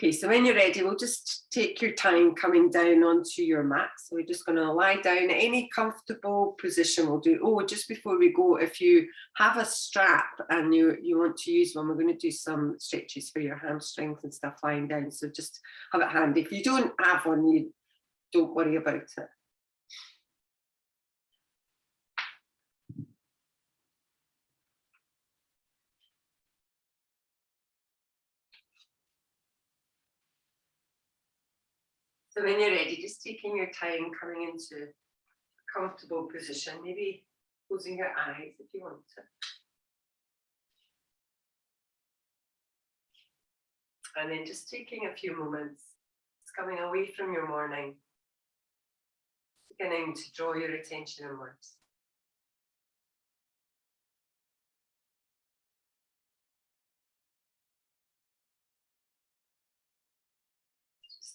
Okay, so when you're ready, we'll just take your time coming down onto your mat. So we're just going to lie down. Any comfortable position will do. Oh, just before we go, if you have a strap and you want to use one, we're going to do some stretches for your hamstrings and stuff lying down. So just have it handy. If you don't have one, you don't worry about it. So when you're ready, just taking your time coming into a comfortable position, maybe closing your eyes if you want to. And then just taking a few moments, it's coming away from your morning, beginning to draw your attention inwards.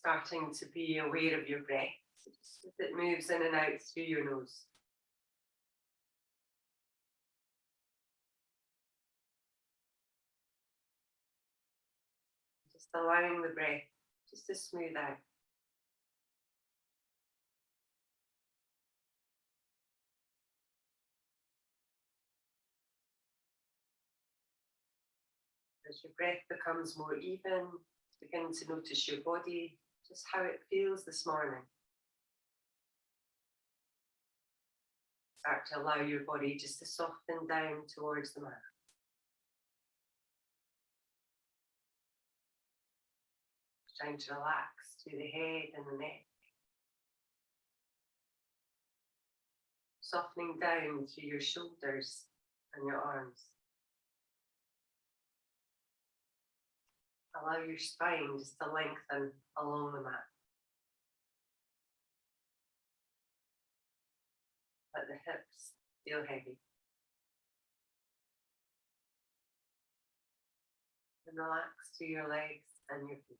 Starting to be aware of your breath, so just as it moves in and out through your nose. Just allowing the breath just to smooth out. As your breath becomes more even, begin to notice your body, just how it feels this morning. Start to allow your body just to soften down towards the mat. Trying to relax through the head and the neck. Softening down through your shoulders and your arms. Allow your spine just to lengthen along the mat. Let the hips feel heavy. And relax through your legs and your feet.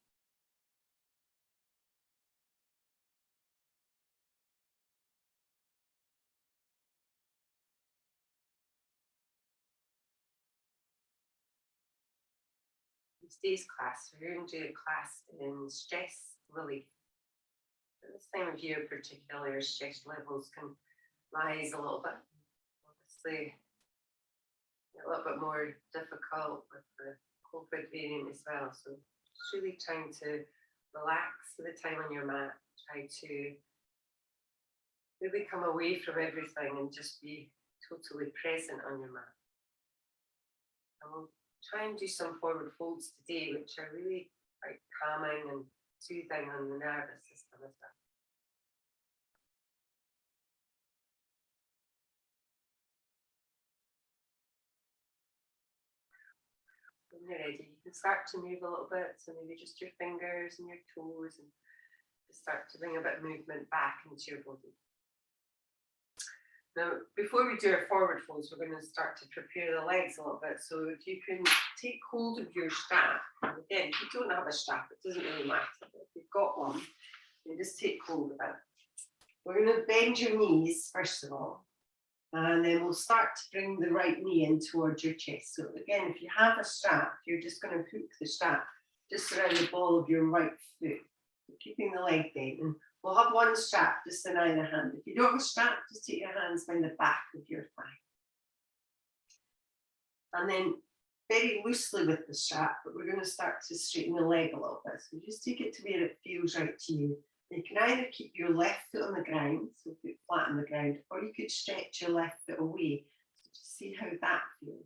In today's class, we're going to do a class in stress relief. At this time of year, particularly, our stress levels can rise a little bit. Obviously, a little bit more difficult with the COVID variant as well. So just really trying to relax for the time on your mat. Try to really come away from everything and just be totally present on your mat. And we'll try and do some forward folds today, which are really quite calming and soothing on the nervous system as well. When you're ready, you can start to move a little bit, so maybe just your fingers and your toes, and start to bring a bit of movement back into your body. Now, before we do our forward folds, we're going to start to prepare the legs a little bit. So if you can take hold of your strap, and again, if you don't have a strap, it doesn't really matter, but if you've got one, then just take hold of it. We're going to bend your knees, first of all, and then we'll start to bring the right knee in towards your chest. So again, if you have a strap, you're just going to hook the strap just around the ball of your right foot, keeping the leg bent. And we'll have one strap just in either hand. If you don't have a strap, just take your hands behind the back of your thigh. And then very loosely with the strap, but we're going to start to straighten the leg a little bit. So just take it to where it feels right to you. You can either keep your left foot on the ground, so foot flat on the ground, or you could stretch your left foot away. So just see how that feels.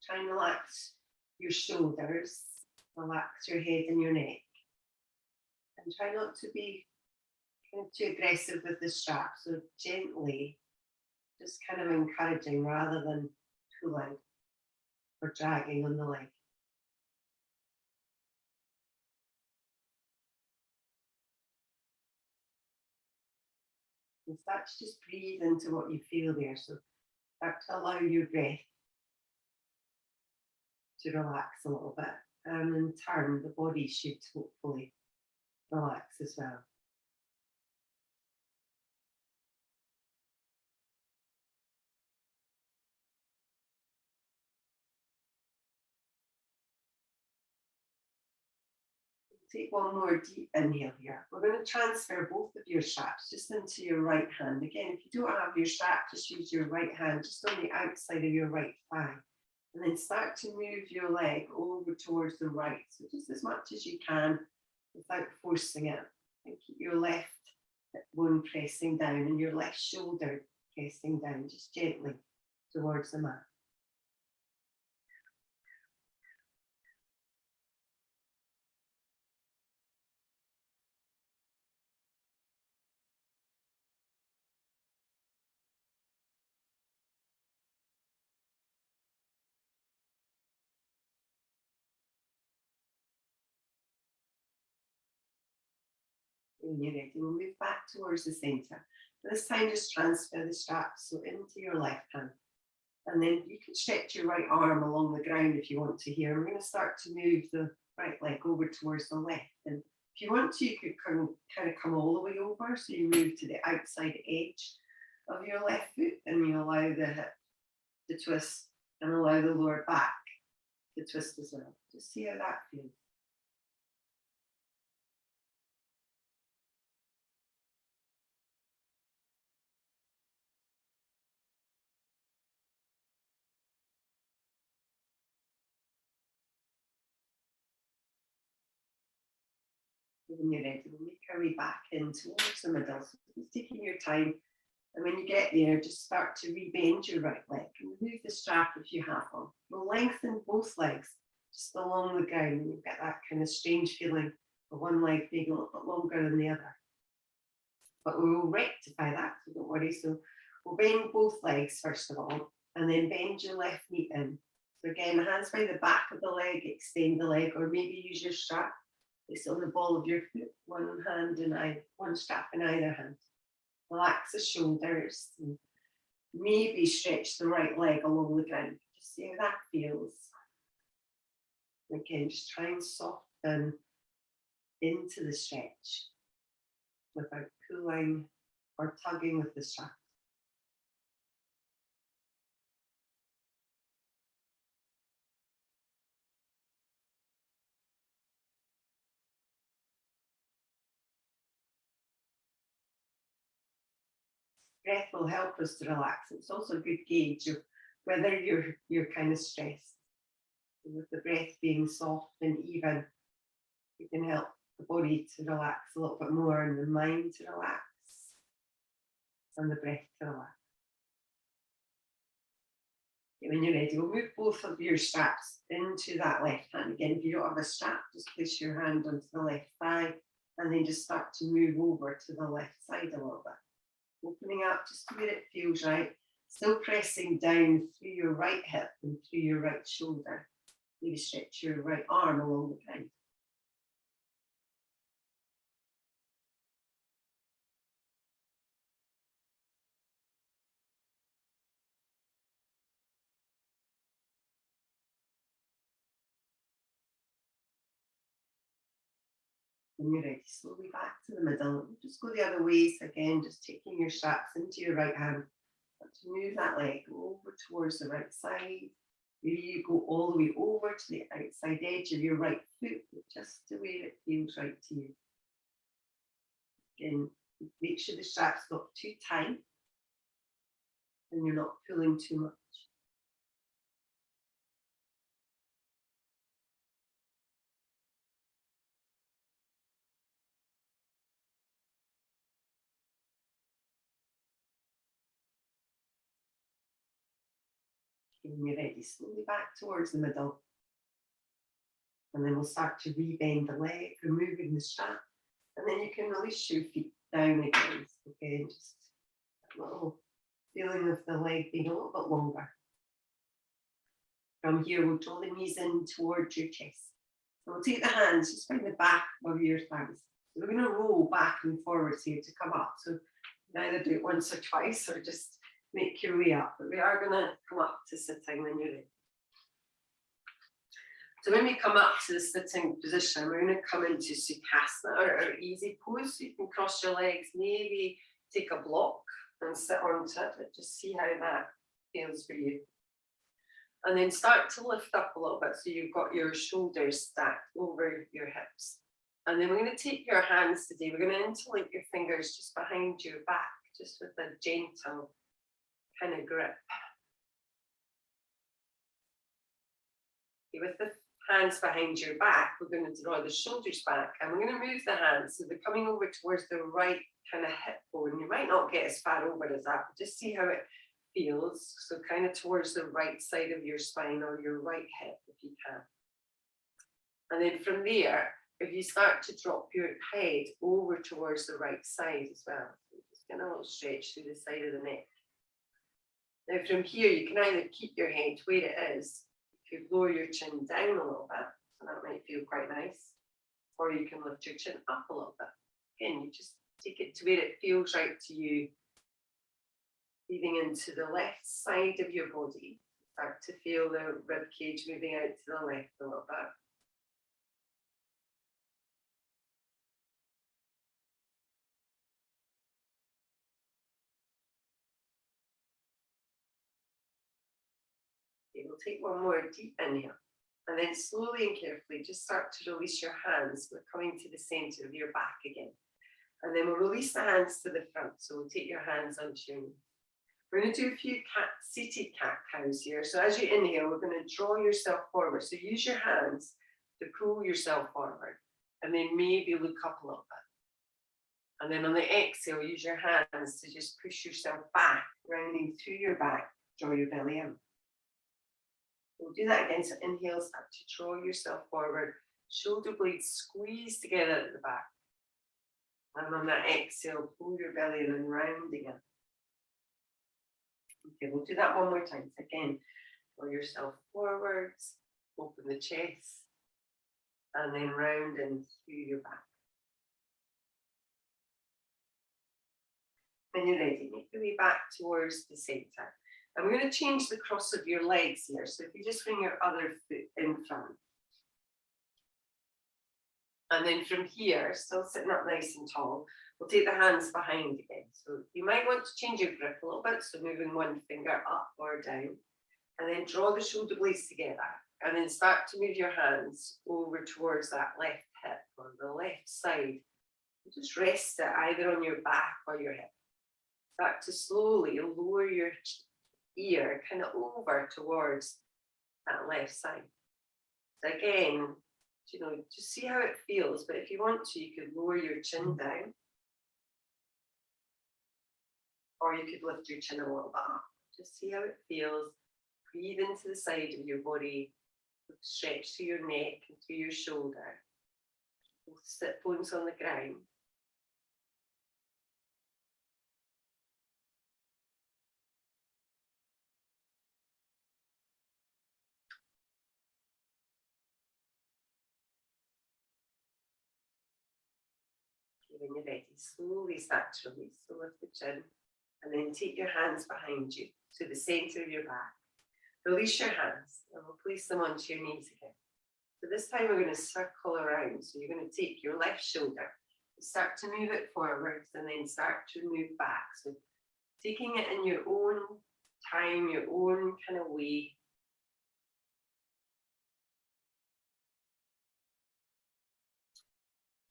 Try and relax your shoulders, relax your head and your neck. And try not to be too aggressive with the strap, so gently, just kind of encouraging rather than pulling or dragging on the leg. And start to just breathe into what you feel there. So start to allow your breath to relax a little bit. And in turn, the body should hopefully relax as well. Take one more deep inhale here. We're going to transfer both of your straps just into your right hand. Again, if you don't have your strap, just use your right hand just on the outside of your right thigh. And then start to move your leg over towards the right. So just as much as you can without forcing it. And keep your left hip bone pressing down and your left shoulder pressing down just gently towards the mat. When you're ready, we'll move back towards the center. This time, just transfer the straps so into your left hand. And then you can stretch your right arm along the ground if you want to here. We're going to start to move the right leg over towards the left. And if you want to, you could kind of come all the way over. So you move to the outside edge of your left foot and you allow the hip to twist and allow the lower back to twist as well. Just see how that feels. When you're ready, we'll make our way back in towards the middle. So just taking your time. And when you get there, just start to rebend your right leg and remove the strap if you have one. We'll lengthen both legs just along the ground, and you get that kind of strange feeling of one leg being a little bit longer than the other. But we will rectify that, so don't worry. So we'll bend both legs first of all, and then bend your left knee in. So again, hands by the back of the leg, extend the leg, or maybe use your strap. It's on the ball of your foot, one hand and one strap in either hand. Relax the shoulders and maybe stretch the right leg along the ground. Just see how that feels. Again, just try and soften into the stretch without pulling or tugging with the strap. Breath will help us to relax. It's also a good gauge of whether you're kind of stressed. And with the breath being soft and even, it can help the body to relax a little bit more and the mind to relax and the breath to relax. Okay, when you're ready, we'll move both of your straps into that left hand. Again, if you don't have a strap, just place your hand onto the left thigh and then just start to move over to the left side a little bit. Opening up just where it feels right. Still pressing down through your right hip and through your right shoulder. Maybe stretch your right arm along the ground. When you're ready, slowly back to the middle. Just go the other way. So again, just taking your straps into your right hand. To move that leg over towards the right side. Maybe you go all the way over to the outside edge of your right foot, just the way it feels right to you. Again, make sure the strap's not too tight and you're not pulling too much. When you're ready, slowly back towards the middle. And then we'll start to rebend the leg, removing the strap. And then you can release your feet down again. Okay, just a little feeling of the leg being a little bit longer. From here, we'll draw the knees in towards your chest. So we'll take the hands just by the back of your thighs. So we're going to roll back and forwards here to come up. So you can either do it once or twice or just make your way up. But we are going to come up to sitting when you're ready. So when we come up to the sitting position, we're going to come into Sukhasana, or easy pose. So you can cross your legs, maybe take a block and sit onto it, but just see how that feels for you. And then start to lift up a little bit so you've got your shoulders stacked over your hips. And then we're going to take your hands today. We're going to interlink your fingers just behind your back, just with a gentle kind of grip. Okay, with the hands behind your back, we're going to draw the shoulders back, and we're going to move the hands so they're coming over towards the right kind of hip bone. You might not get as far over as that, but just see how it feels. So kind of towards the right side of your spine or your right hip if you can. And then from there, if you start to drop your head over towards the right side as well, so just get a little stretch through the side of the neck. Now from here, you can either keep your head where it is, you could lower your chin down a little bit, so that might feel quite nice, or you can lift your chin up a little bit. Again, you just take it to where it feels right to you. Breathing into the left side of your body, start to feel the rib cage moving out to the left a little bit. Okay, we'll take one more deep inhale, and then slowly and carefully just start to release your hands. We're coming to the center of your back again. And then we'll release the hands to the front. So we'll take your hands onto your knees. We're going to do a few seated cat-cows here. So as you inhale, we're going to draw yourself forward. So use your hands to pull yourself forward, and then maybe look up a little bit. And then on the exhale, use your hands to just push yourself back, rounding through your back, draw your belly in. We'll do that again. So inhale, start to draw yourself forward, shoulder blades squeeze together at the back. And on that exhale, pull your belly in and round again. Okay, we'll do that one more time. So again, draw yourself forwards, open the chest, and then round and through your back. When you're ready, make your way back towards the center. And we're going to change the cross of your legs here. So if you just bring your other foot in front. And then from here, still sitting up nice and tall, we'll take the hands behind again. So you might want to change your grip a little bit. So moving one finger up or down. And then draw the shoulder blades together. And then start to move your hands over towards that left hip or the left side. Just rest it either on your back or your hip. Start to slowly lower your ear kind of over towards that left side. So again, you know, just see how it feels. But if you want to, you could lower your chin down. Or you could lift your chin a little bit up. Just see how it feels. Breathe into the side of your body. Stretch through your neck and through your shoulder. Sit bones on the ground. When you're ready, slowly start to release. So lift the chin and then take your hands behind you to the center of your back. Release your hands and we'll place them onto your knees again. So this time we're going to circle around. So you're going to take your left shoulder, start to move it forwards and then start to move back. So taking it in your own time, your own kind of way.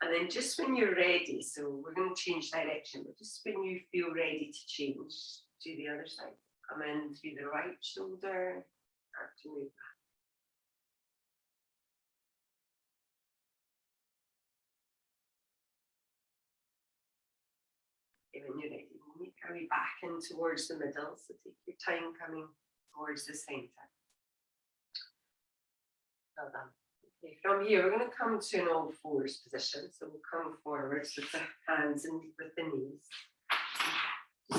And then just when you're ready, so we're going to change direction, but just when you feel ready to change to the other side, come in through the right shoulder, start to move back. Okay, when you're ready, we'll make our way back in towards the middle, so take your time coming towards the center. Well done. Okay, from here, we're going to come to an all fours position. So we'll come forwards with the hands and with the knees.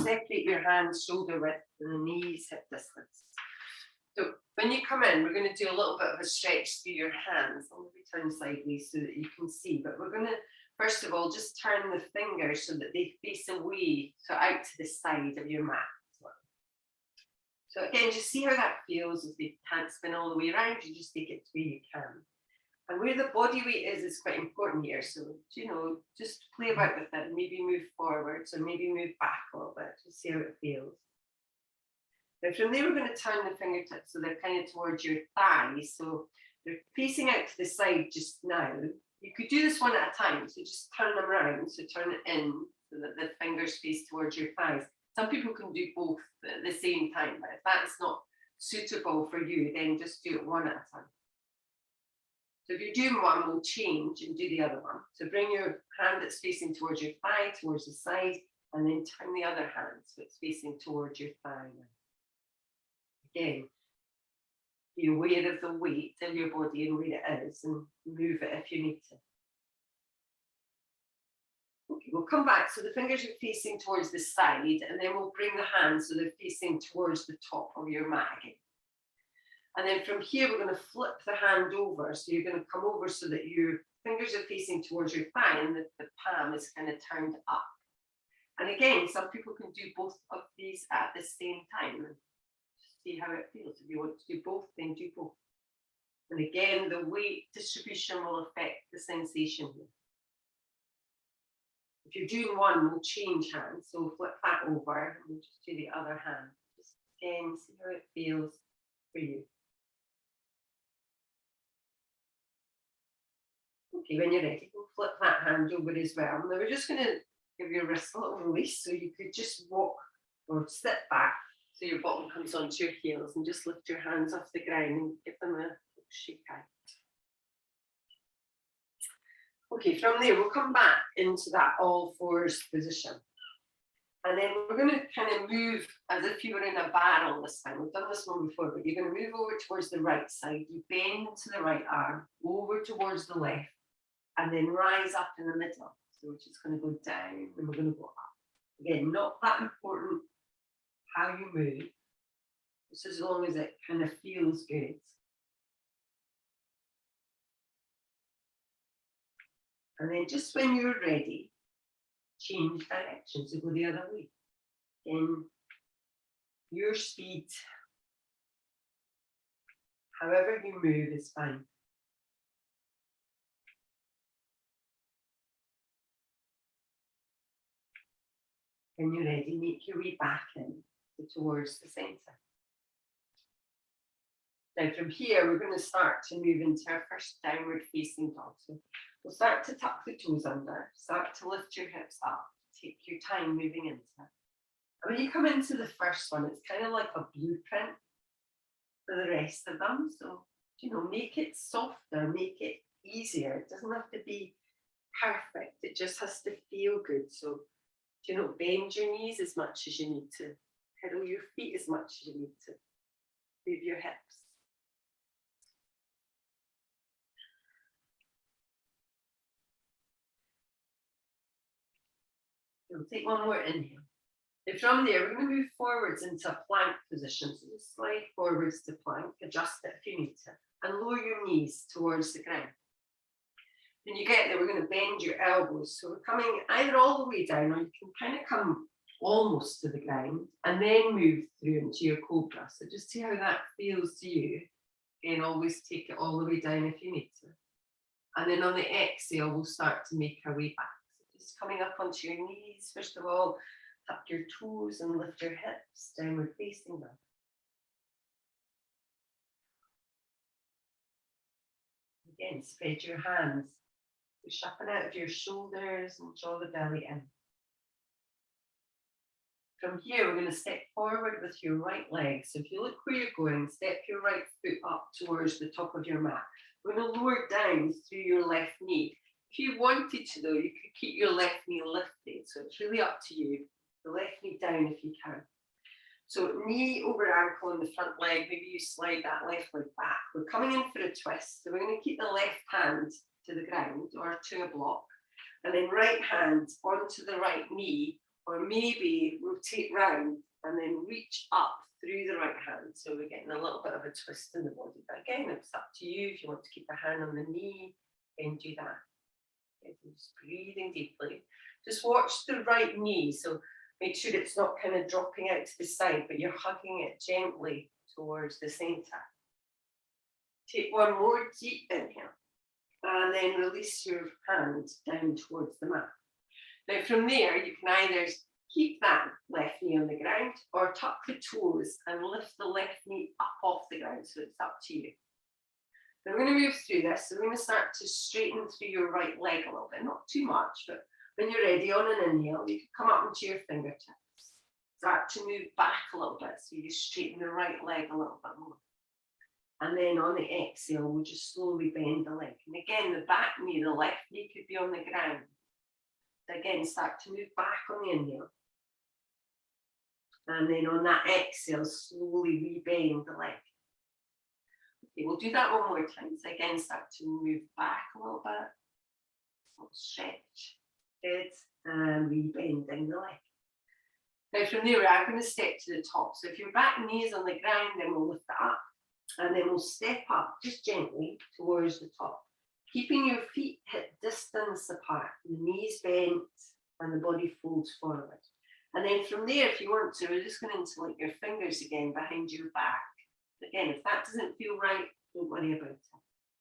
Separate your hands shoulder width and the knees hip distance. So when you come in, we're going to do a little bit of a stretch through your hands. I'll maybe turn sideways so that you can see. But we're going to, first of all, just turn the fingers so that they face away, so out to the side of your mat. So again, just see how that feels. If you can't spin all the way around, you just take it to where you can. And where the body weight is quite important here. So, you know, just play about with it. Maybe move forwards or maybe move back a little bit to see how it feels. Now from there, we're going to turn the fingertips so they're kind of towards your thighs. So they're facing out to the side just now. You could do this one at a time, so just turn them around, so turn it in so that the fingers face towards your thighs. Some people can do both at the same time, but if that's not suitable for you, then just do it one at a time. So if you're doing one, we'll change and do the other one. So bring your hand that's facing towards your thigh, towards the side, and then turn the other hand so it's facing towards your thigh. Again, be aware of the weight of your body and where it is, and move it if you need to. Okay, we'll come back. So the fingers are facing towards the side, and then we'll bring the hands so they're facing towards the top of your mat again. And then from here, we're going to flip the hand over. So you're going to come over so that your fingers are facing towards your thigh and the palm is kind of turned up. And again, some people can do both of these at the same time. See how it feels. If you want to do both, then do both. And again, the weight distribution will affect the sensation here. If you're doing one, we'll change hands. So flip that over and we'll just do the other hand. Just again, see how it feels for you. Okay, when you're ready, we'll flip that hand over as well. Now we're just going to give your wrist a little release, so you could just walk or sit back so your bottom comes onto your heels, and just lift your hands off the ground and give them a shake out. Okay, from there we'll come back into that all fours position. And then we're going to kind of move as if you were in a barrel this time. We've done this one before, but you're going to move over towards the right side. You bend into the right arm, over towards the left, and then rise up in the middle. So we're just going to go down and we're going to go up. Again, not that important how you move, just as long as it kind of feels good. And then just when you're ready, change direction, so go the other way. In your speed, however you move is fine. When you're ready, make your way back in towards the centre. Now from here, we're going to start to move into our first downward facing dog. So we'll start to tuck the toes under, start to lift your hips up, take your time moving into it. And when you come into the first one, it's kind of like a blueprint for the rest of them. So, you know, make it softer, make it easier. It doesn't have to be perfect. It just has to feel good. So, you know, bend your knees as much as you need to, pedal your feet as much as you need to, move your hips. We'll take one more inhale. And from there, we're going to move forwards into a plank position. So just slide forwards to plank, adjust it if you need to, and lower your knees towards the ground. When you get there, we're going to bend your elbows. So we're coming either all the way down, or you can kind of come almost to the ground and then move through into your cobra. So just see how that feels to you. And always take it all the way down if you need to. And then on the exhale, we'll start to make our way back. So just coming up onto your knees, first of all, tuck your toes and lift your hips, downward facing them. Again, spread your hands. Push up and out of your shoulders and draw the belly in. From here, we're going to step forward with your right leg. So if you look where you're going, step your right foot up towards the top of your mat. We're going to lower down through your left knee. If you wanted to, though, you could keep your left knee lifted. So it's really up to you. The left knee down if you can. So knee over ankle on the front leg. Maybe you slide that left leg back. We're coming in for a twist. So we're going to keep the left hand to the ground or to a block. And then right hand onto the right knee, or maybe rotate round and then reach up through the right hand. So we're getting a little bit of a twist in the body. But again, it's up to you. If you want to keep the hand on the knee, then do that. Okay, so just breathing deeply. Just watch the right knee. So make sure it's not kind of dropping out to the side, but you're hugging it gently towards the center. Take one more deep inhale. And then release your hand down towards the mat. Now from there, you can either keep that left knee on the ground or tuck the toes and lift the left knee up off the ground, so it's up to you. Now we're going to move through this. So we're going to start to straighten through your right leg a little bit, not too much, but when you're ready on an inhale, you can come up into your fingertips. Start to move back a little bit, so you straighten the right leg a little bit more. And then on the exhale, we'll just slowly bend the leg. And again, the back knee, the left knee could be on the ground. So again, start to move back on the inhale. And then on that exhale, slowly rebend the leg. Okay, we'll do that one more time. So again, start to move back a little bit. So stretch. Good. And rebending the leg. Now from there, I'm going to step to the top. So if your back knee is on the ground, then we'll lift it up. And then we'll step up just gently towards the top. Keeping your feet hip distance apart. The knees bent and the body folds forward. And then from there, if you want to, we're just going to interlink your fingers again behind your back. Again, if that doesn't feel right, don't worry about it.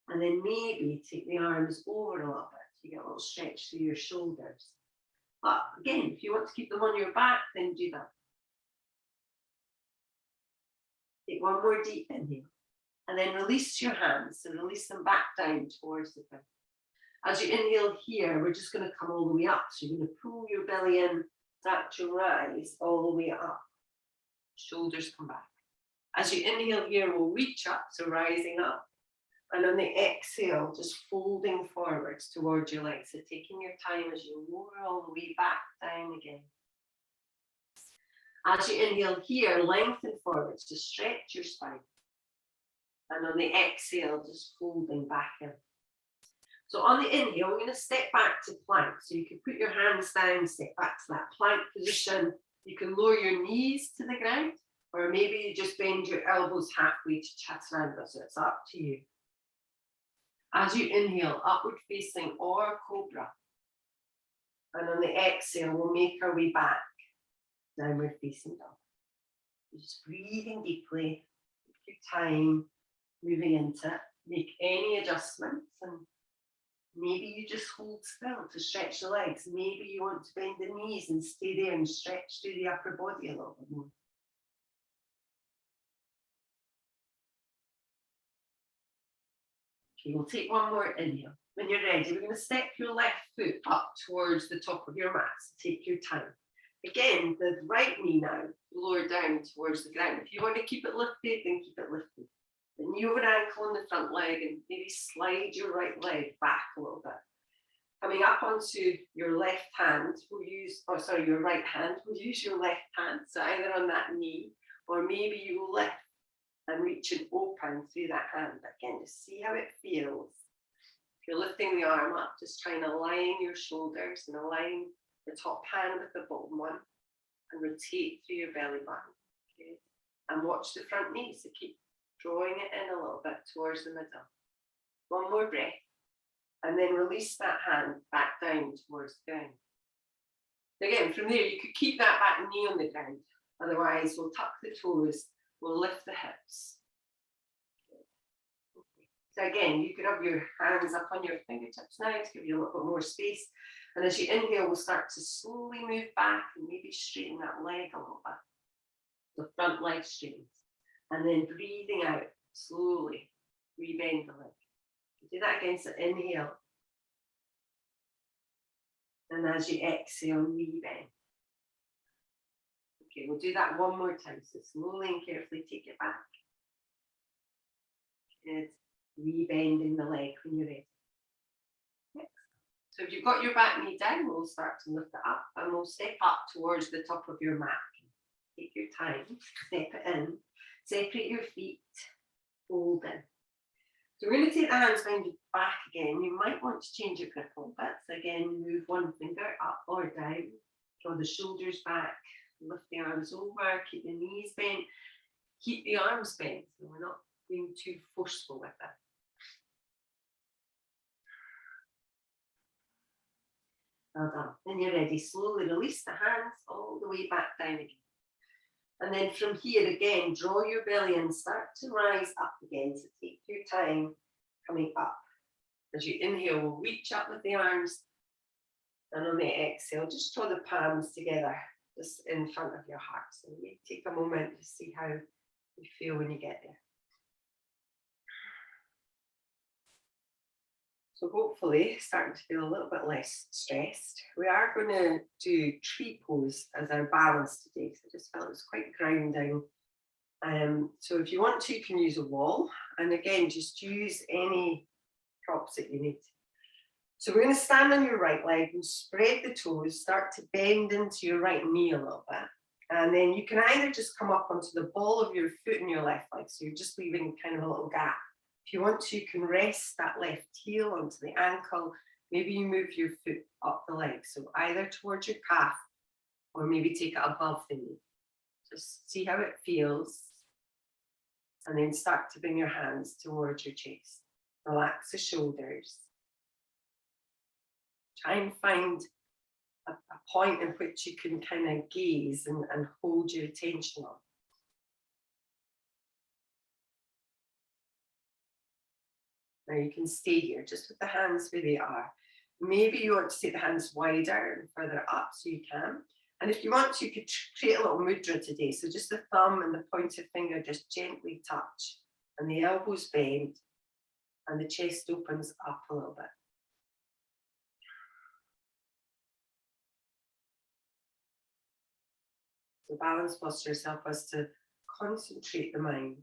And then maybe take the arms over a little bit. You get a little stretch through your shoulders. But again, if you want to keep them on your back, then do that. Take one more deep inhale. And then release your hands. So release them back down towards the ground. As you inhale here, we're just going to come all the way up. So you're going to pull your belly in, start to rise all the way up. Shoulders come back. As you inhale here, we'll reach up, so rising up. And on the exhale, just folding forwards towards your legs. So taking your time as you lower all the way back down again. As you inhale here, lengthen forwards to stretch your spine. And on the exhale, just folding back in. So on the inhale, we're going to step back to plank. So you can put your hands down, step back to that plank position. You can lower your knees to the ground, or maybe you just bend your elbows halfway to chaturanga. So it's up to you. As you inhale, upward facing or cobra. And on the exhale, we'll make our way back, downward facing dog. Just breathing deeply, take your time, moving into it. Make any adjustments, and maybe you just hold still to stretch the legs. Maybe you want to bend the knees and stay there and stretch through the upper body a little bit more. Okay, we'll take one more inhale. When you're ready, we're going to step your left foot up towards the top of your mat. So take your time. Again, the right knee now, lower down towards the ground. If you want to keep it lifted, then keep it lifted. The knee over ankle on the front leg, and maybe slide your right leg back a little bit. Coming up onto your left hand, your right hand, we'll use your left hand, so either on that knee, or maybe you will lift and reach and open through that hand. Again, just see how it feels. If you're lifting the arm up, just try and align your shoulders and align the top hand with the bottom one, and rotate through your belly button. Okay? And watch the front knee, so keep drawing it in a little bit towards the middle. One more breath. And then release that hand back down towards the ground. Again, from there, you could keep that back knee on the ground. Otherwise, we'll tuck the toes, we'll lift the hips. Okay. So again, you could have your hands up on your fingertips now to give you a little bit more space. And as you inhale, we'll start to slowly move back and maybe straighten that leg a little bit. The front leg straightens. And then breathing out, slowly rebend the leg. Do that again, so inhale. And as you exhale, rebend. Okay, we'll do that one more time. So slowly and carefully take it back. Good. Rebending the leg when you're ready. Next. So if you've got your back knee down, we'll start to lift it up, and we'll step up towards the top of your mat. Take your time, step it in, separate your feet, fold in. So we're going to take the hands behind your back again. You might want to change your grip a little bit. So again, move one finger up or down, draw the shoulders back, lift the arms over, keep the knees bent, keep the arms bent, so we're not being too forceful with it. Well done. When you're ready, slowly release the hands all the way back down again. And then from here again, draw your belly and start to rise up again. So take your time coming up. As you inhale, we'll reach up with the arms. And on the exhale, just draw the palms together, just in front of your heart. So you take a moment to see how you feel when you get there. So hopefully starting to feel a little bit less stressed. We are going to do tree pose as our balance today. So I just felt it was quite grounding. So if you want to, you can use a wall. And again, just use any props that you need. So we're going to stand on your right leg and spread the toes, start to bend into your right knee a little bit. And then you can either just come up onto the ball of your foot in your left leg. So you're just leaving kind of a little gap. If you want to, you can rest that left heel onto the ankle. Maybe you move your foot up the leg. So either towards your calf or maybe take it above the knee. Just see how it feels. And then start to bring your hands towards your chest. Relax the shoulders. Try and find a point in which you can kind of gaze and hold your attention on. Now you can stay here just with the hands where they are. Maybe you want to take the hands wider and further up so you can. And if you want to, you could create a little mudra today. So just the thumb and the pointed finger just gently touch and the elbows bend and the chest opens up a little bit. So balance postures help us to concentrate the mind.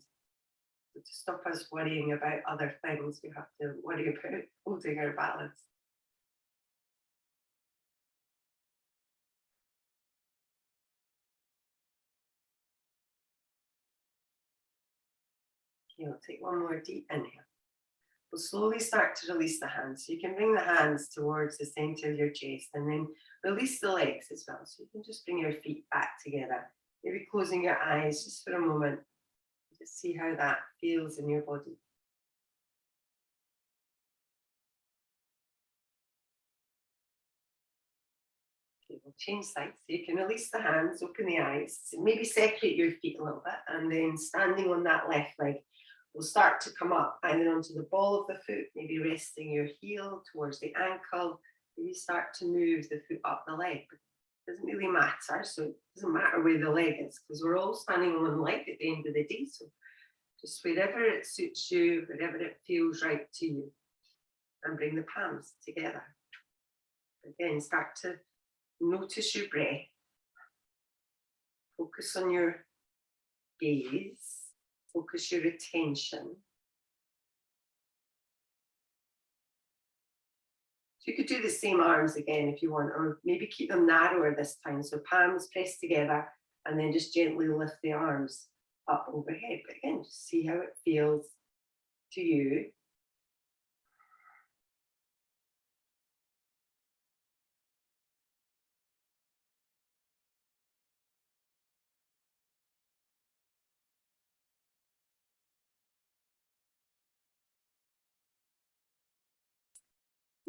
So to stop us worrying about other things, we have to worry about holding our balance. Okay, we'll take one more deep inhale. We'll slowly start to release the hands. So you can bring the hands towards the center of your chest and then release the legs as well. So you can just bring your feet back together. Maybe closing your eyes just for a moment. Just see how that feels in your body. Okay, we'll change sides. So you can release the hands, open the eyes, maybe separate your feet a little bit, and then standing on that left leg, we'll start to come up either onto the ball of the foot, maybe resting your heel towards the ankle. Maybe start to move the foot up the leg. But it doesn't really matter. So it doesn't matter where the leg is because we're all standing on one leg at the end of the day. So just wherever it suits you, wherever it feels right to you. And bring the palms together. Again, start to notice your breath. Focus on your gaze. Focus your attention. So you could do the same arms again if you want, or maybe keep them narrower this time. So palms pressed together and then just gently lift the arms up overhead. But again, just see how it feels to you.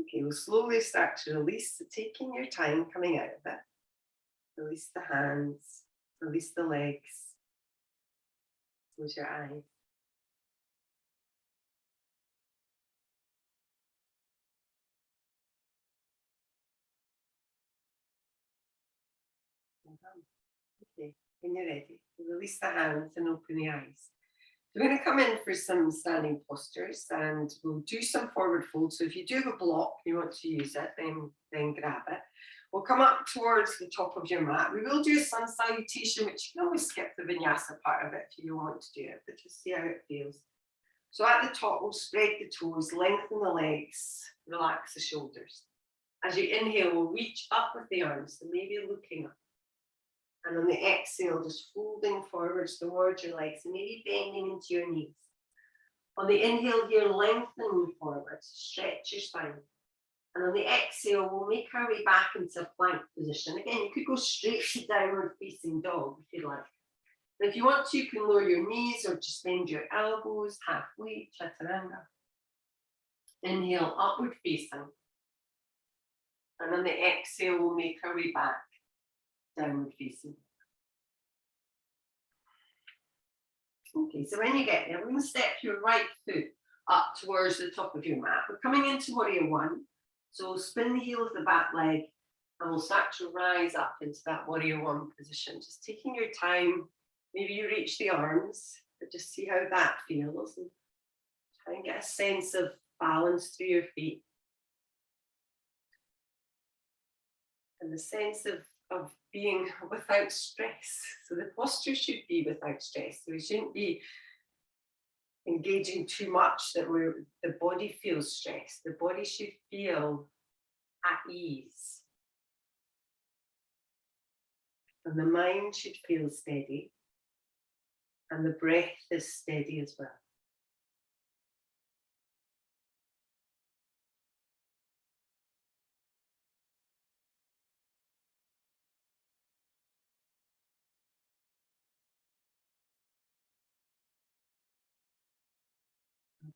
Okay, we'll slowly start to release, so taking your time coming out of it. Release the hands, release the legs, close your eyes. Okay, when you're ready, release the hands and open the eyes. We're going to come in for some standing postures and we'll do some forward fold. So if you do have a block, you want to use it, then grab it. We'll come up towards the top of your mat. We will do a sun salutation, which you can always skip the vinyasa part of it if you don't want to do it, but just see how it feels. So at the top, we'll spread the toes, lengthen the legs, relax the shoulders. As you inhale, we'll reach up with the arms, so maybe looking up. And on the exhale, just folding forwards towards your legs and maybe bending into your knees. On the inhale here, lengthen forwards, stretch your spine. And on the exhale, we'll make our way back into a plank position. Again, you could go straight to downward facing dog if you'd like. And if you want to, you can lower your knees or just bend your elbows halfway, chaturanga. Inhale, upward facing. And on the exhale, we'll make our way back, downward facing. Okay, so when you get there, we're going to step your right foot up towards the top of your mat. We're coming into warrior one. So spin the heel of the back leg and we'll start to rise up into that warrior one position. Just taking your time. Maybe you reach the arms, but just see how that feels and try and get a sense of balance through your feet. and the sense of being without stress. So the posture should be without stress. So we shouldn't be engaging too much that the body feels stressed. The body should feel at ease. And the mind should feel steady. And the breath is steady as well.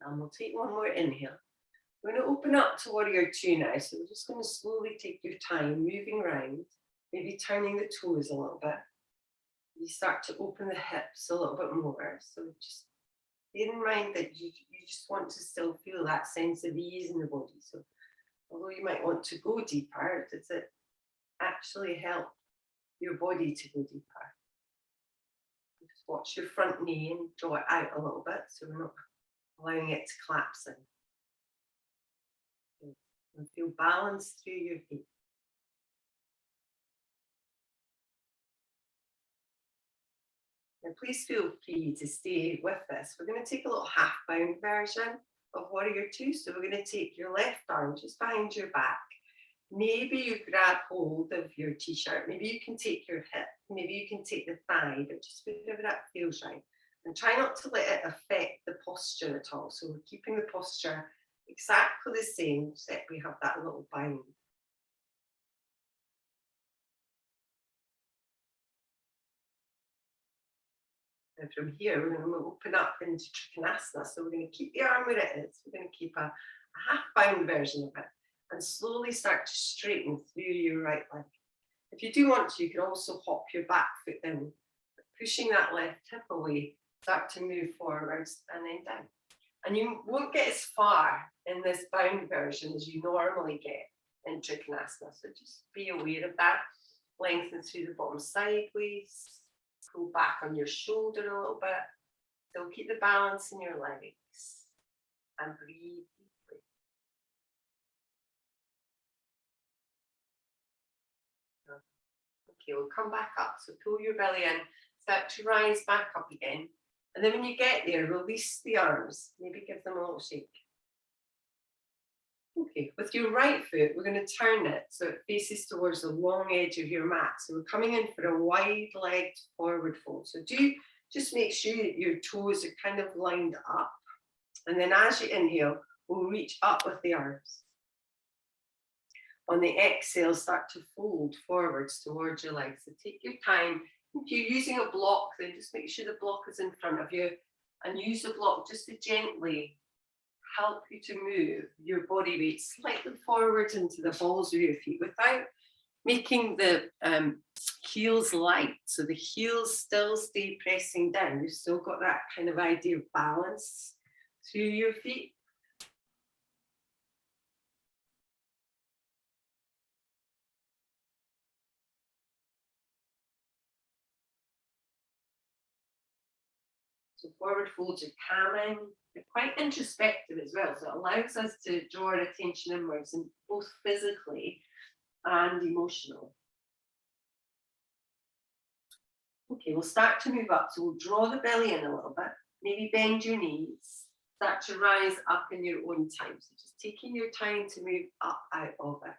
And we'll take one more inhale. We're going to open up to warrior two now. So we're just going to slowly take your time, moving around, maybe turning the toes a little bit. You start to open the hips a little bit more. So just bear in mind that you just want to still feel that sense of ease in the body. So although you might want to go deeper, does it actually help your body to go deeper? Just watch your front knee and draw it out a little bit so we're not allowing it to collapse in. And feel balance through your feet. And please feel free to stay with this. We're going to take a little half bound version of warrior two. So we're going to take your left arm just behind your back. Maybe you grab hold of your t-shirt. Maybe you can take your hip. Maybe you can take the thigh, but just whatever that feels right. And try not to let it affect the posture at all. So we're keeping the posture exactly the same, except we have that little bound. And from here, we're going to open up into Trikonasana. So we're going to keep the arm where it is. We're going to keep a half bound version of it and slowly start to straighten through your right leg. If you do want to, you can also hop your back foot in, pushing that left hip away, start to move forwards and then down. And you won't get as far in this bound version as you normally get in Trikonasana. So just be aware of that. Lengthen through the bottom sideways. Pull back on your shoulder a little bit. Still keep the balance in your legs. And breathe deeply. Okay, we'll come back up. So pull your belly in. Start to rise back up again. And then when you get there, release the arms. Maybe give them a little shake. Okay, with your right foot, we're going to turn it so it faces towards the long edge of your mat. So we're coming in for a wide-legged forward fold. So do just make sure that your toes are kind of lined up. And then as you inhale, we'll reach up with the arms. On the exhale, start to fold forwards towards your legs. So take your time. If you're using a block, then just make sure the block is in front of you and use the block just to gently help you to move your body weight slightly forwards into the balls of your feet without making the heels light. So the heels still stay pressing down. You've still got that kind of idea of balance through your feet. So forward folds are calming. They're quite introspective as well. So it allows us to draw our attention inwards, and both physically and emotionally. Okay, we'll start to move up. So we'll draw the belly in a little bit. Maybe bend your knees. Start to rise up in your own time. So just taking your time to move up out of it.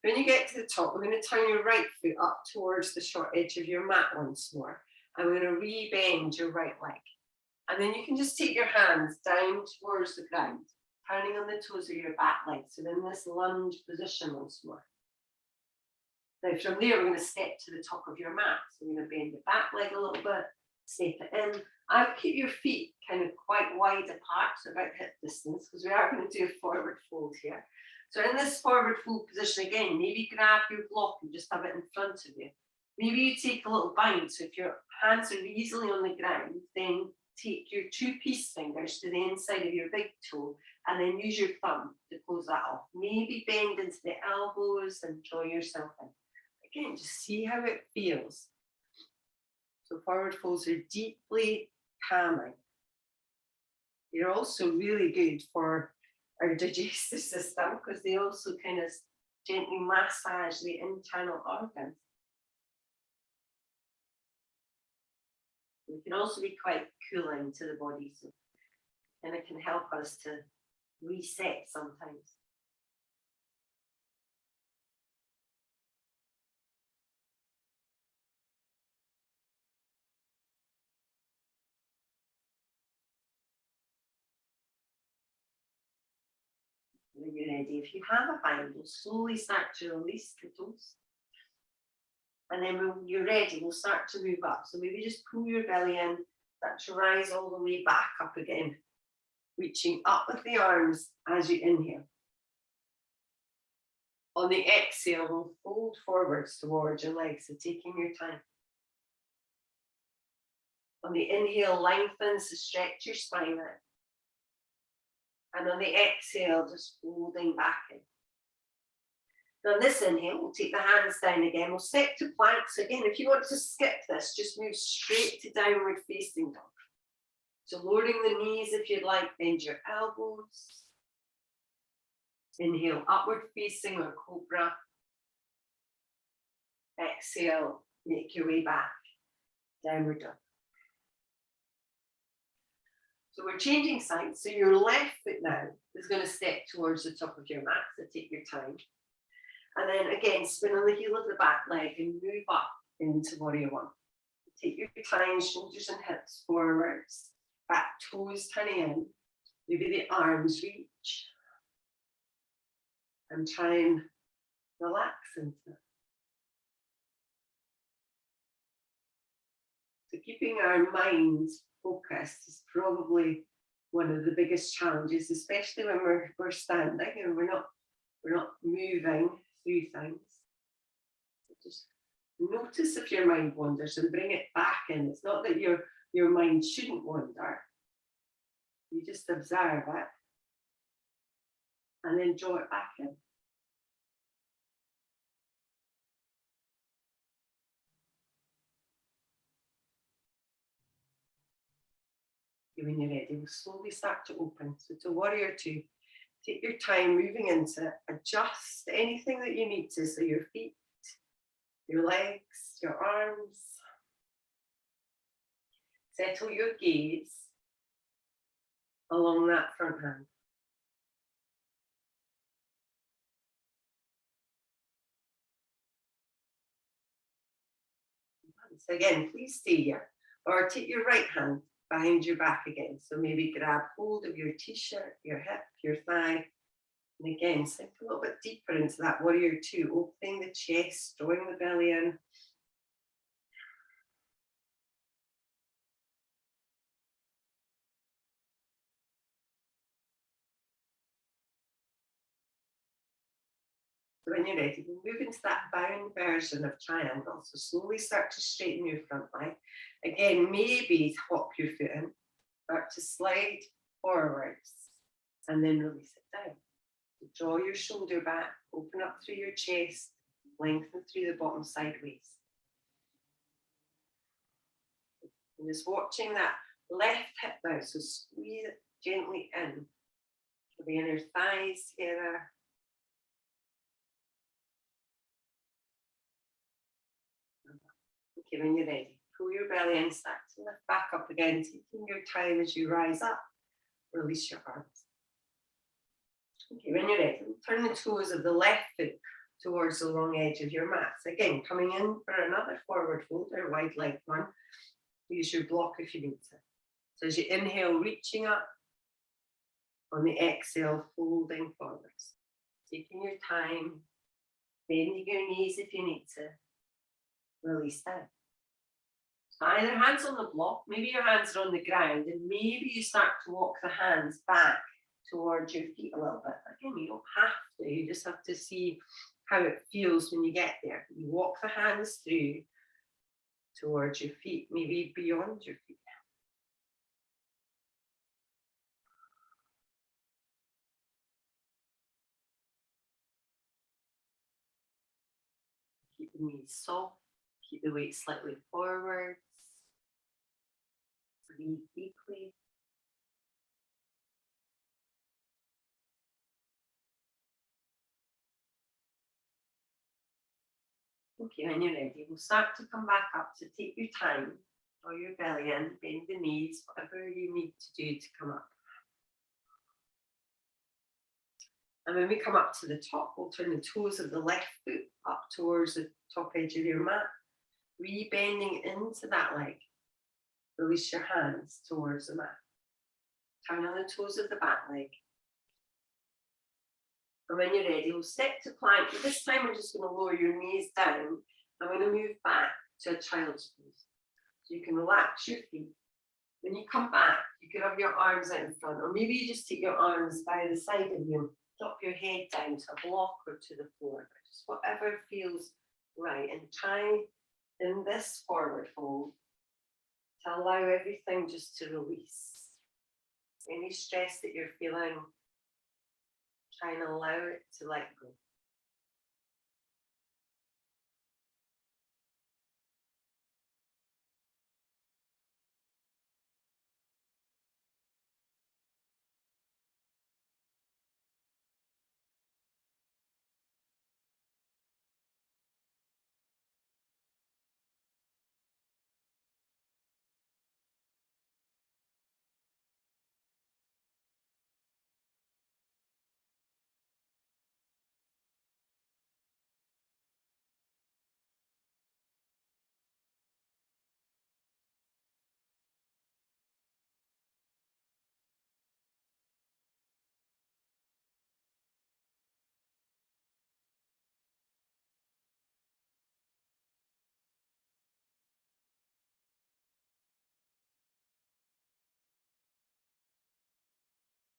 When you get to the top, we're going to turn your right foot up towards the short edge of your mat once more. And we're going to re-bend your right leg. And then you can just take your hands down towards the ground, turning on the toes of your back leg. So in this lunge position once more. Now from there, we're going to step to the top of your mat. So we're going to bend the back leg a little bit, step it in. I keep your feet kind of quite wide apart, so about hip distance, because we are going to do a forward fold here. So in this forward fold position again, maybe grab your block and just have it in front of you. Maybe you take a little bind. So if your hands are easily on the ground, then take your two peace fingers to the inside of your big toe and then use your thumb to close that off. Maybe bend into the elbows and draw yourself in. Again, just see how it feels. So forward folds are deeply calming. They're also really good for our digestive system because they also kind of gently massage the internal organs. It can also be quite cooling to the body, so, and it can help us to reset sometimes. When you're ready, if you have a Bible, slowly start to release the toes. And then when you're ready, we'll start to move up. So maybe just pull your belly in, start to rise all the way back up again, reaching up with the arms as you inhale. On the exhale, we'll fold forwards towards your legs, so taking your time. On the inhale, lengthen, so stretch your spine out. And on the exhale, just folding back in. On this inhale, we'll take the hands down again. We'll step to plank. So again, if you want to skip this, just move straight to downward facing dog. So lowering the knees if you'd like, bend your elbows. Inhale, upward facing or cobra. Exhale, make your way back, downward dog. So we're changing sides. So your left foot now is going to step towards the top of your mat. So take your time. And then again, spin on the heel of the back leg and move up into warrior one. Take your time, shoulders and hips forwards, back toes turning in. Maybe the arms reach. And try and relax into it. So keeping our minds focused is probably one of the biggest challenges, especially when we're standing and we're not moving through things. Just notice if your mind wanders and bring it back in. It's not that your mind shouldn't wander. You just observe it and then draw it back in. When you're ready, we'll slowly start to open. So to warrior two, take your time moving into it. Adjust anything that you need to. So your feet, your legs, your arms. Settle your gaze along that front hand. So again, please stay here. Or take your right hand behind your back again. So maybe grab hold of your t-shirt, your hip, your thigh. And again, sink a little bit deeper into that warrior two, opening the chest, drawing the belly in. So when you're ready, we'll move into that bound version of triangle. So slowly start to straighten your front leg. Again, maybe hop your foot in, start to slide forwards, and then release it down. So draw your shoulder back, open up through your chest, lengthen through the bottom sideways. And just watching that left hip now, so squeeze it gently in. The inner thighs together. Okay, when you're ready, pull your belly in, start to lift back up again, taking your time as you rise up. Release your arms. Okay, when you're ready, turn the toes of the left foot towards the long edge of your mat. So again, coming in for another forward fold or wide leg one. Use your block if you need to. So as you inhale, reaching up. On the exhale, folding forwards. Taking your time, bending your knees if you need to. Release down. So either hands on the block, maybe your hands are on the ground, and maybe you start to walk the hands back towards your feet a little bit. Again, you don't have to, you just have to see how it feels when you get there. You walk the hands through towards your feet, maybe beyond your feet. Keep the knees soft, keep the weight slightly forwards. Breathe deeply. Okay, when you're ready, we'll start to come back up. So take your time, draw your belly in, bend the knees, whatever you need to do to come up. And when we come up to the top, we'll turn the toes of the left foot up towards the top edge of your mat, re-bending into that leg. Release your hands towards the mat. Turn on the toes of the back leg. And when you're ready, we'll step to plank. But this time we're just going to lower your knees down. I'm going to move back to a child's pose. So you can relax your feet. When you come back, you can have your arms out in front, or maybe you just take your arms by the side of you and drop your head down to a block or to the floor. Just whatever feels right. And try in this forward fold to allow everything just to release. Any stress that you're feeling, try and allow it to let go.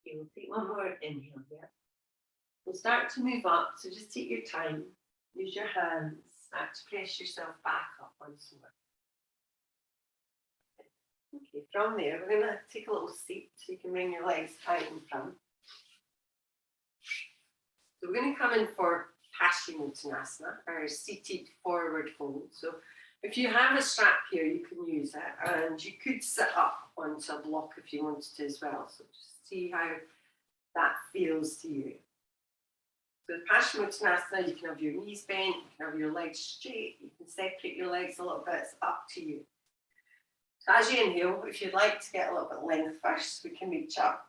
Okay, we'll take one more inhale here. We'll start to move up, so just take your time. Use your hands, start to press yourself back up once more. Okay, from there, we're going to take a little seat so you can bring your legs out in front. So we're going to come in for Paschimottanasana, or seated forward fold. So if you have a strap here, you can use it, and you could sit up onto a block if you wanted to as well. So just see how that feels to you. So Paschimottanasana, you can have your knees bent, you can have your legs straight, you can separate your legs a little bit, it's up to you. So as you inhale, if you'd like to get a little bit length first, we can reach up.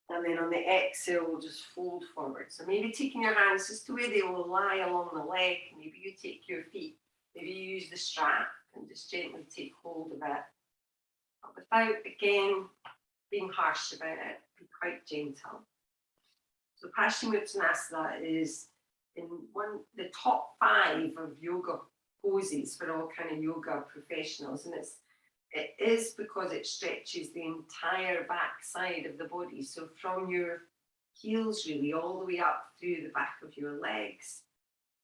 And then on the exhale, we'll just fold forward. So maybe taking your hands just the way they will lie along the leg. Maybe you take your feet, maybe you use the strap and just gently take hold of it. But without, again, being harsh about it, be quite gentle. So Paschimottanasana is in the top 5 of yoga poses for all kind of yoga professionals. And it is because it stretches the entire back side of the body. So from your heels really all the way up through the back of your legs,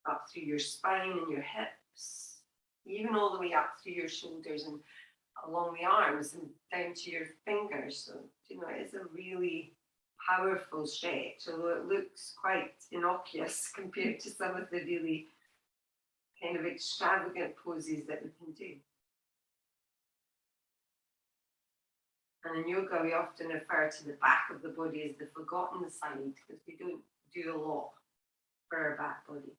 up through your spine and your hips, even all the way up through your shoulders and along the arms and down to your fingers. So, it is a really powerful stretch, although it looks quite innocuous compared to some of the really kind of extravagant poses that we can do. And in yoga, we often refer to the back of the body as the forgotten side because we don't do a lot for our back body.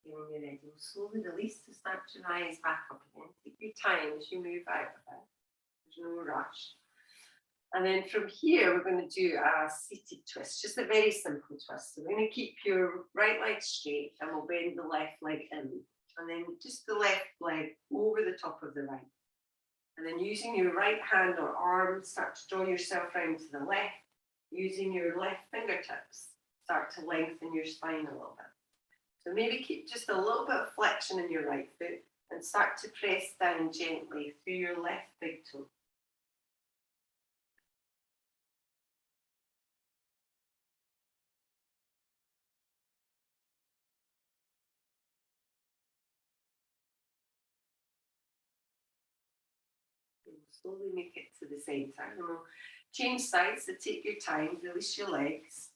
Okay, when you're ready, we'll slowly release to start to rise back up again. Take your time as you move out of it. There's no rush. And then from here, we're going to do a seated twist, just a very simple twist. So we're going to keep your right leg straight and we'll bend the left leg in. And then just the left leg over the top of the right. And then using your right hand or arm, start to draw yourself round to the left. Using your left fingertips, start to lengthen your spine a little bit. So maybe keep just a little bit of flexion in your right foot and start to press down gently through your left big toe. Slowly make it to the center. And we'll change sides, so take your time, release your legs.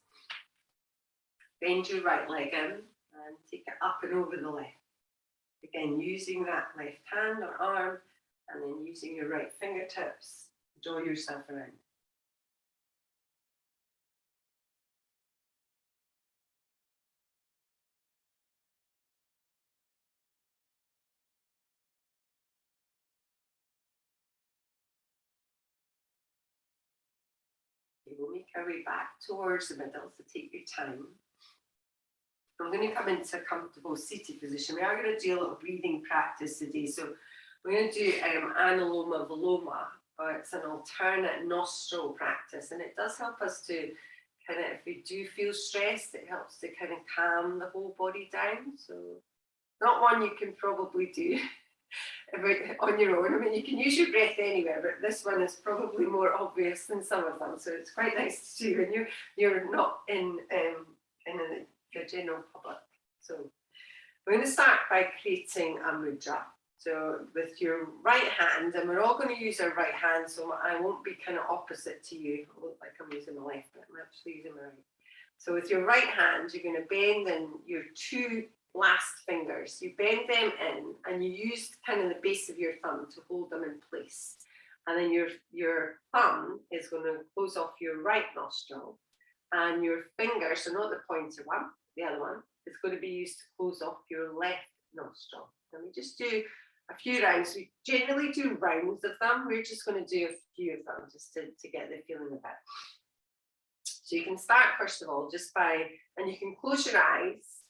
Bend your right leg in and take it up and over the left. Again, using that left hand or arm, and then using your right fingertips to draw yourself around. Okay, we'll make our way back towards the middle, so take your time. I'm going to come into a comfortable seated position. We are going to do a little breathing practice today. So we're going to do Anuloma Viloma, or it's an alternate nostril practice. And it does help us to kind of, if we do feel stressed, it helps to kind of calm the whole body down. So not one you can probably do on your own. I mean, you can use your breath anywhere, but this one is probably more obvious than some of them. So it's quite nice to do when you're not in the general public. So we're going to start by creating a mudra. So with your right hand, and we're all going to use our right hand, so I won't be kind of opposite to you. I look like I'm using my left, but I'm actually using my right. So with your right hand, you're going to bend in your two last fingers. You bend them in and you use kind of the base of your thumb to hold them in place. And then your thumb is going to close off your right nostril, and your finger, so not the pointer one, the other one, is going to be used to close off your left nostril. And we just do a few rounds. We generally do rounds of them. We're just going to do a few of them just to get the feeling of it. So you can start first of all just by, and you can close your eyes,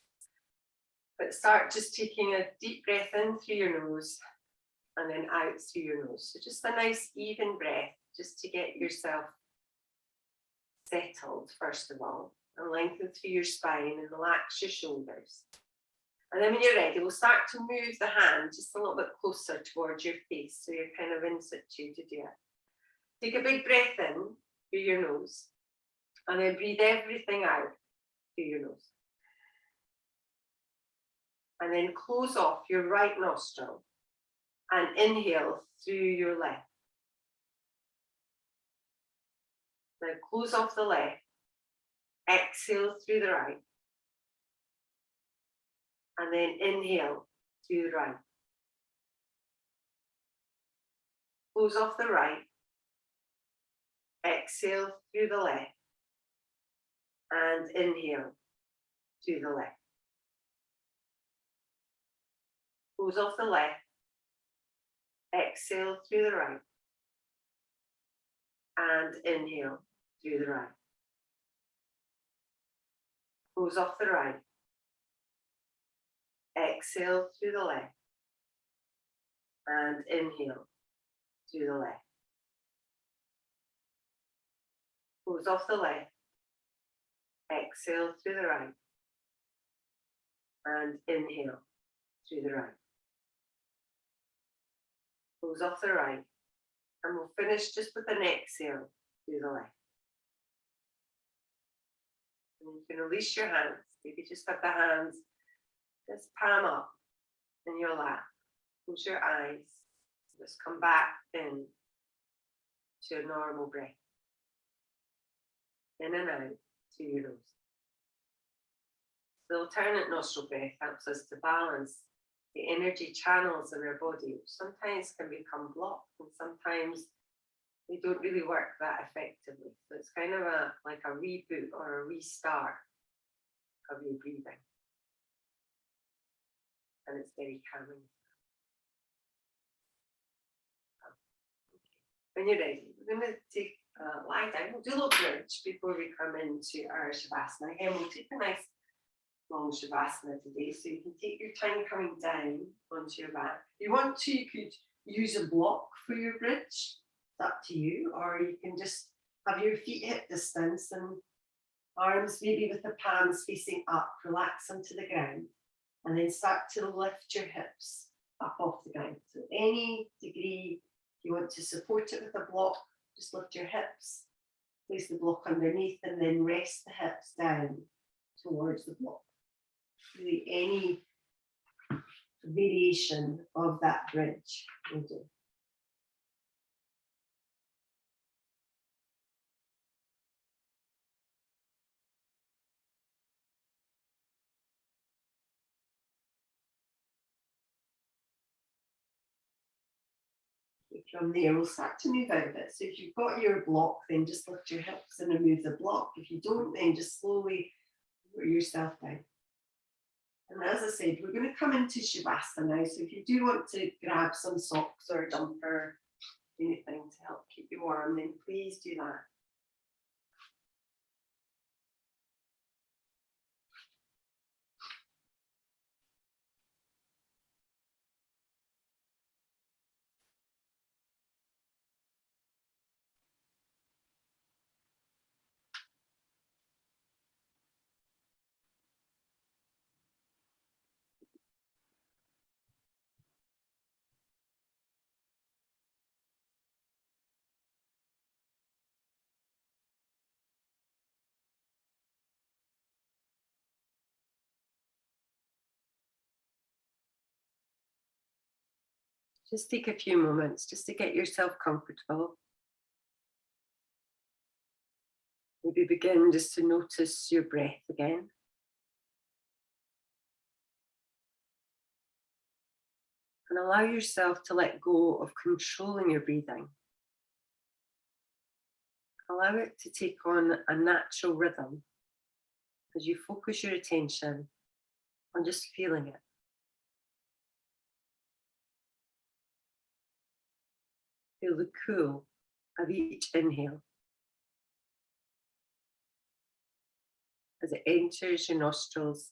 but start just taking a deep breath in through your nose and then out through your nose. So just a nice even breath just to get yourself settled first of all, and lengthen through your spine and relax your shoulders. And then when you're ready, we'll start to move the hand just a little bit closer towards your face, so you're kind of in situ to do it. Take a big breath in through your nose, and then breathe everything out through your nose. And then close off your right nostril and inhale through your left. Now close off the left, exhale through the right, and then inhale through the right. Close off the right, exhale through the left, and inhale through the left. Close off the left, exhale through the right, and inhale through the right. Close off the right, exhale through the left, and inhale through the left. Close off the left, exhale through the right, and inhale through the right. Close off the right, and we'll finish just with an exhale through the left. And you can release your hands. Maybe just have the hands just palm up in your lap. Close your eyes. Just come back in to a normal breath. In and out through your nose. The alternate nostril breath helps us to balance the energy channels in our body, which sometimes can become blocked, and sometimes they don't really work that effectively. So it's kind of like a reboot or a restart of your breathing. And it's very calming. When you're ready, we're going to take lie down. We'll do a little bridge before we come into our Shavasana. Again, we'll take a nice long Shavasana today, so you can take your time coming down onto your back. If you want to, you could use a block for your bridge. It's up to you, or you can just have your feet hip distance and arms maybe with the palms facing up, relax them to the ground, and then start to lift your hips up off the ground. So any degree you want to support it with a block, just lift your hips, place the block underneath, and then rest the hips down towards the block. Really any variation of that bridge will do. From there, we'll start to move out of it. So if you've got your block, then just lift your hips and remove the block. If you don't, then just slowly put yourself down. And as I said, we're going to come into Shavasana now. So if you do want to grab some socks or a jumper, anything to help keep you warm, then please do that. Just take a few moments just to get yourself comfortable. Maybe begin just to notice your breath again. And allow yourself to let go of controlling your breathing. Allow it to take on a natural rhythm as you focus your attention on just feeling it. Feel the cool of each inhale as it enters your nostrils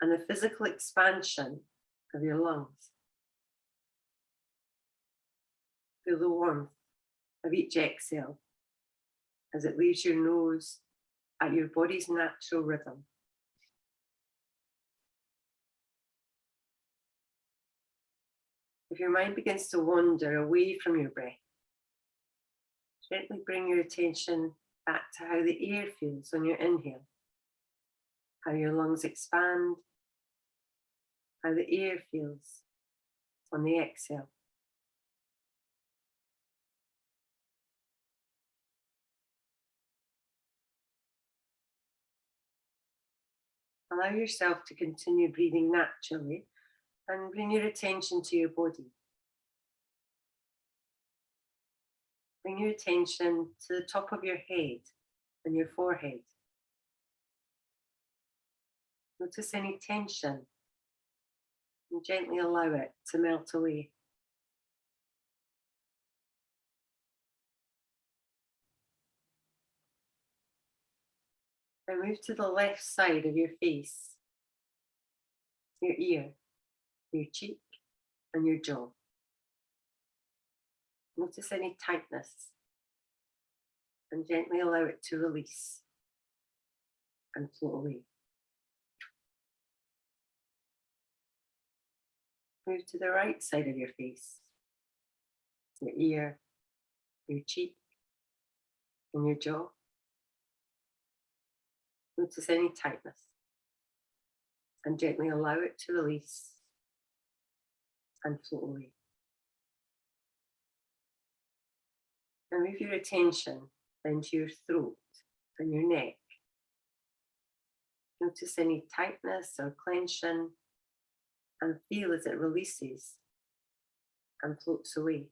and the physical expansion of your lungs. Feel the warmth of each exhale as it leaves your nose at your body's natural rhythm. If your mind begins to wander away from your breath, gently bring your attention back to how the air feels on your inhale, how your lungs expand, how the air feels on the exhale. Allow yourself to continue breathing naturally and bring your attention to your body. Bring your attention to the top of your head and your forehead. Notice any tension and gently allow it to melt away. Now move to the left side of your face, your ear, your cheek, and your jaw. Notice any tightness and gently allow it to release and float away. Move to the right side of your face, your ear, your cheek, and your jaw. Notice any tightness and gently allow it to release and float away. And move your attention then to your throat and your neck. Notice any tightness or clenching and feel as it releases and floats away.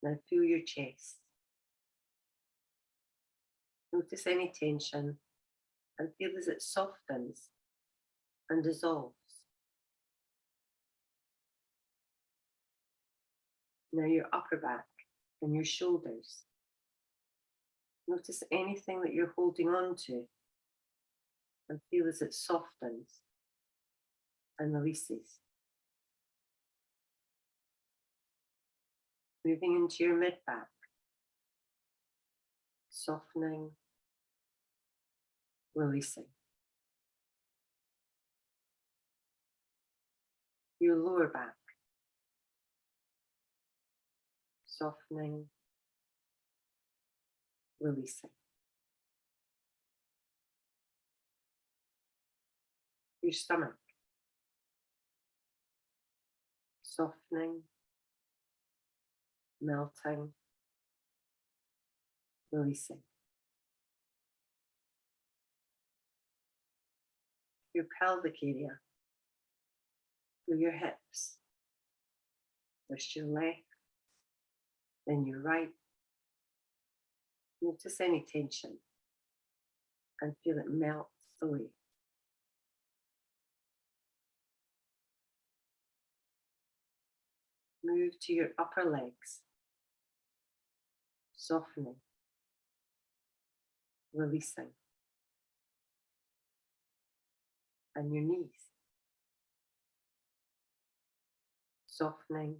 Now feel your chest. Notice any tension and feel as it softens and dissolves. Now your upper back and your shoulders. Notice anything that you're holding on to and feel as it softens and releases. Moving into your mid back, softening, releasing. Your lower back, softening, releasing. Your stomach, softening, melting, releasing. Your pelvic area, through your hips. First your left, then your right. Notice any tension and feel it melt away. Move to your upper legs, softening, releasing, and your knees, softening,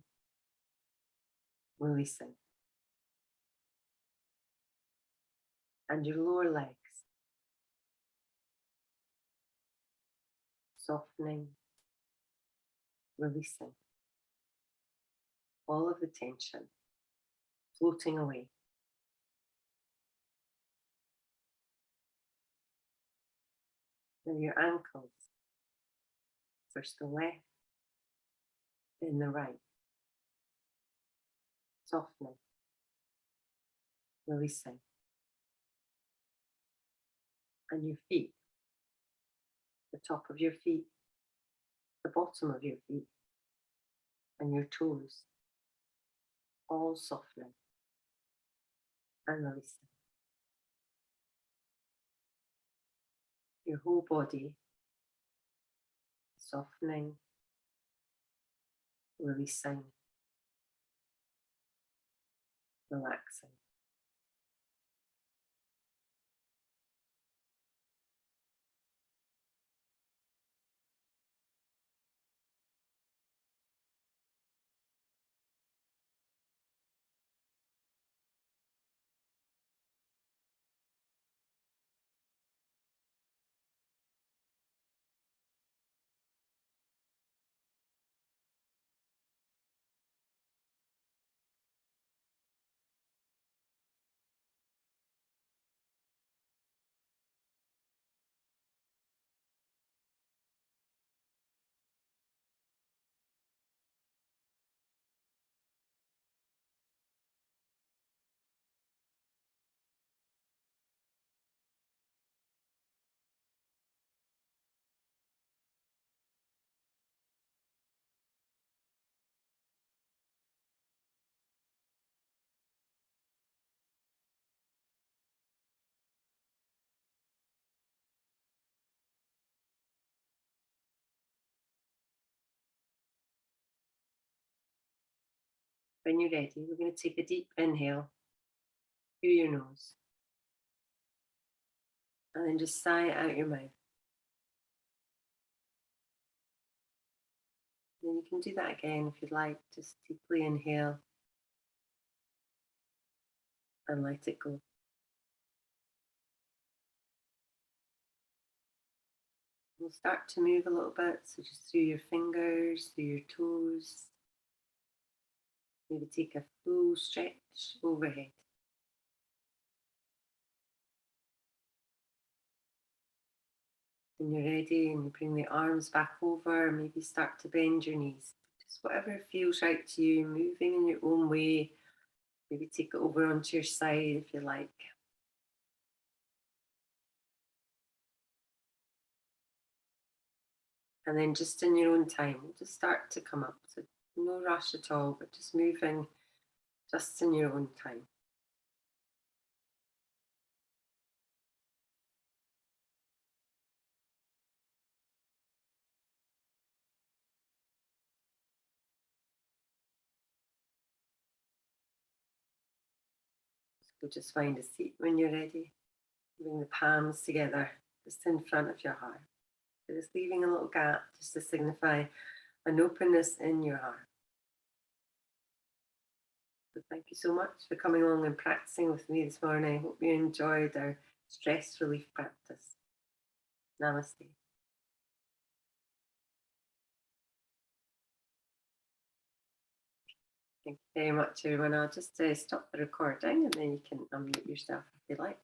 releasing, and your lower legs, softening, releasing, all of the tension floating away. Now your ankles, first the left, then the right, softening, releasing, and your feet, the top of your feet, the bottom of your feet, and your toes, all softening and releasing. Your whole body softening, releasing, relaxing. When you're ready, we're going to take a deep inhale through your nose and then just sigh it out your mouth. Then you can do that again if you'd like. Just deeply inhale and let it go. We'll start to move a little bit, so just through your fingers, through your toes. Maybe take a full stretch overhead. When you're ready and you bring the arms back over, maybe start to bend your knees. Just whatever feels right to you, moving in your own way. Maybe take it over onto your side if you like. And then just in your own time, we'll just start to come up. So no rush at all, but just moving just in your own time. So just find a seat when you're ready. Bring the palms together, just in front of your heart. So just leaving a little gap just to signify an openness in your heart. So thank you so much for coming along and practicing with me this morning. I hope you enjoyed our stress relief practice. Namaste. Thank you very much, everyone. I'll just stop the recording and then you can unmute yourself if you like.